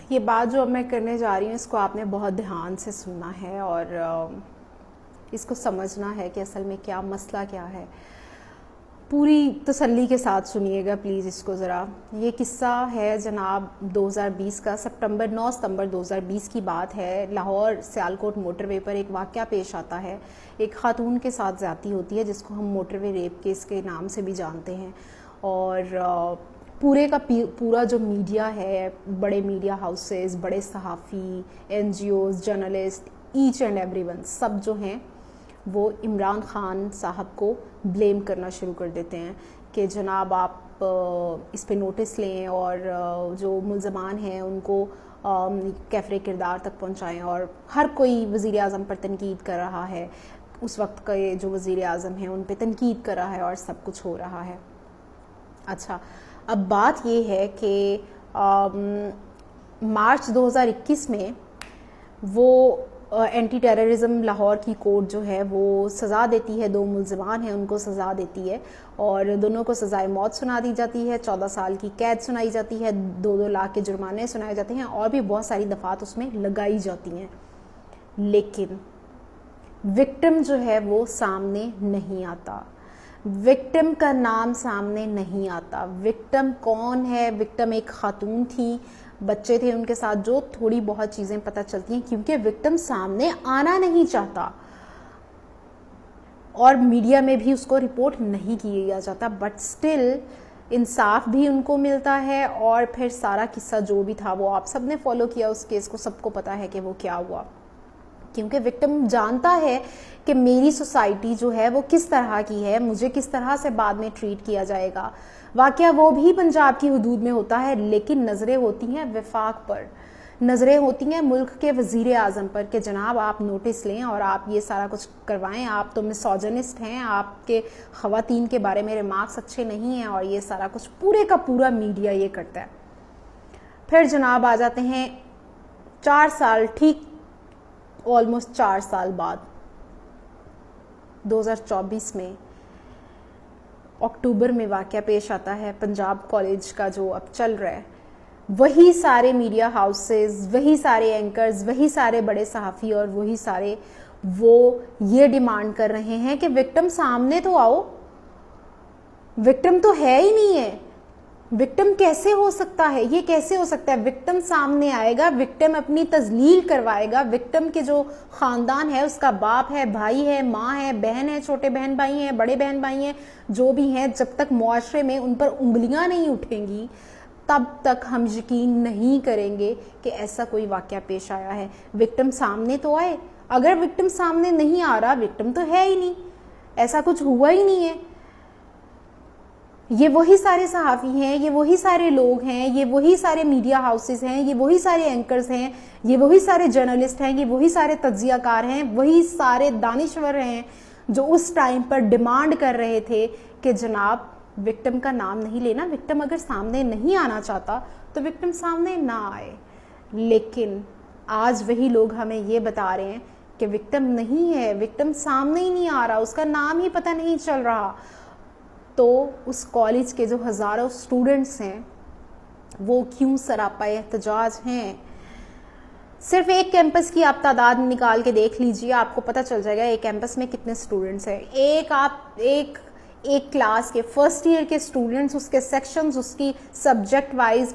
یہ بات جو اب میں کرنے جا رہی ہوں اس کو آپ نے بہت دھیان سے سننا ہے اور اس کو سمجھنا ہے کہ اصل میں کیا مسئلہ کیا ہے. پوری تسلی کے ساتھ سنیے گا پلیز اس کو ذرا. یہ قصہ ہے جناب 2020 کا 9 ستمبر 2020 کی بات ہے. لاہور سیالکوٹ موٹر وے پر ایک واقعہ پیش آتا ہے. ایک خاتون کے ساتھ زیادتی ہوتی ہے جس کو ہم موٹر وے ریپ کیس کے نام سے بھی جانتے ہیں. اور پورے کا پورا جو میڈیا ہے, بڑے میڈیا ہاؤسز, بڑے صحافی, N G Os, journalist, each and every one, سب جو ہیں وہ عمران خان صاحب کو بلیم کرنا شروع کر دیتے ہیں کہ جناب آپ اس پہ نوٹس لیں اور جو ملزمان ہیں ان کو کیفر کردار تک پہنچائیں. اور ہر کوئی وزیر اعظم پر تنقید کر رہا ہے, اس وقت کا جو وزیر اعظم ہیں ان پہ تنقید کر رہا ہے اور سب کچھ ہو رہا ہے. اچھا, اب بات یہ ہے کہ مارچ 2021 میں وہ اینٹی ٹیررزم لاہور کی کورٹ جو ہے وہ سزا دیتی ہے. 2 ملزمان ہیں ان کو سزا دیتی ہے اور دونوں کو سزائے موت سنا دی جاتی ہے. 14 سال کی قید سنائی جاتی ہے, 2 لاکھ کے جرمانے سنائے جاتے ہیں اور بھی بہت ساری دفعات اس میں لگائی جاتی ہیں. لیکن وکٹم جو ہے وہ سامنے نہیں آتا. وکٹم کا نام سامنے نہیں آتا. وکٹم کون ہے؟ وکٹم ایک خاتون تھی, بچے تھے ان کے ساتھ, جو تھوڑی بہت چیزیں پتہ چلتی ہیں کیونکہ وکٹم سامنے آنا نہیں چاہتا اور میڈیا میں بھی اس کو رپورٹ نہیں کیا جاتا. بٹ سٹل انصاف بھی ان کو ملتا ہے اور پھر سارا قصہ جو بھی تھا وہ آپ سب نے فالو کیا اس کیس کو, سب کو پتا ہے کہ وہ کیا ہوا. کیونکہ وکٹم جانتا ہے کہ میری سوسائٹی جو ہے وہ کس طرح کی ہے, مجھے کس طرح سے بعد میں ٹریٹ کیا جائے گا. واقعہ وہ بھی پنجاب کی حدود میں ہوتا ہے لیکن نظریں ہوتی ہیں وفاق پر, نظریں ہوتی ہیں ملک کے وزیر اعظم پر کہ جناب آپ نوٹس لیں اور آپ یہ سارا کچھ کروائیں. آپ تو مسوجنسٹ ہیں, آپ کے خواتین کے بارے میں ریمارکس اچھے نہیں ہیں اور یہ سارا کچھ پورے کا پورا میڈیا یہ کرتا ہے. پھر جناب آ جاتے ہیں 4 سال, ٹھیک آلموسٹ 4 سال بعد 2024 میں اکتوبر میں واقعہ پیش آتا ہے پنجاب کالج کا جو اب چل رہا ہے. وہی سارے میڈیا ہاؤسز, وہی سارے اینکرز, وہی سارے بڑے صحافی اور وہی سارے وہ یہ ڈیمانڈ کر رہے ہیں کہ وکٹم سامنے تو آؤ. وکٹم تو ہے ہی نہیں ہے. وکٹم کیسے ہو سکتا ہے؟ یہ کیسے ہو سکتا ہے؟ وکٹم سامنے آئے گا, وکٹم اپنی تذلیل کروائے گا. وکٹم کے جو خاندان ہے, اس کا باپ ہے, بھائی ہے, ماں ہے, بہن ہے, چھوٹے بہن بھائی ہیں, بڑے بہن بھائی ہیں, جو بھی ہیں, جب تک معاشرے میں ان پر انگلیاں نہیں اٹھیں گی تب تک ہم یقین نہیں کریں گے کہ ایسا کوئی واقعہ پیش آیا ہے. وکٹم سامنے تو آئے. اگر وکٹم سامنے نہیں آ رہا, وکٹم تو ہے ہی نہیں, ایسا کچھ ہوا ہی نہیں ہے. یہ وہی سارے صحافی ہیں, یہ وہی سارے لوگ ہیں, یہ وہی سارے میڈیا ہاؤسز ہیں, یہ وہی سارے اینکرز ہیں, یہ وہی سارے جرنلسٹ ہیں, یہ وہی سارے تجزیہ کار ہیں, وہی سارے دانشور ہیں جو اس ٹائم پر ڈیمانڈ کر رہے تھے کہ جناب وکٹم کا نام نہیں لینا. وکٹم اگر سامنے نہیں آنا چاہتا تو وکٹم سامنے نہ آئے. لیکن آج وہی لوگ ہمیں یہ بتا رہے ہیں کہ وکٹم نہیں ہے, وکٹم سامنے ہی نہیں آ رہا, اس کا نام ہی پتہ نہیں چل رہا. تو اس کالج کے جو ہزاروں اسٹوڈنٹس ہیں وہ کیوں سراپا احتجاج ہیں؟ صرف ایک کیمپس کی آپ تعداد نکال کے دیکھ لیجئے, آپ کو پتہ چل جائے گا ایک کیمپس میں کتنے اسٹوڈنٹس ہیں. ایک کلاس کے فرسٹ ایئر کے اسٹوڈنٹس, اس کے سیکشنز, اس کی سبجیکٹ وائز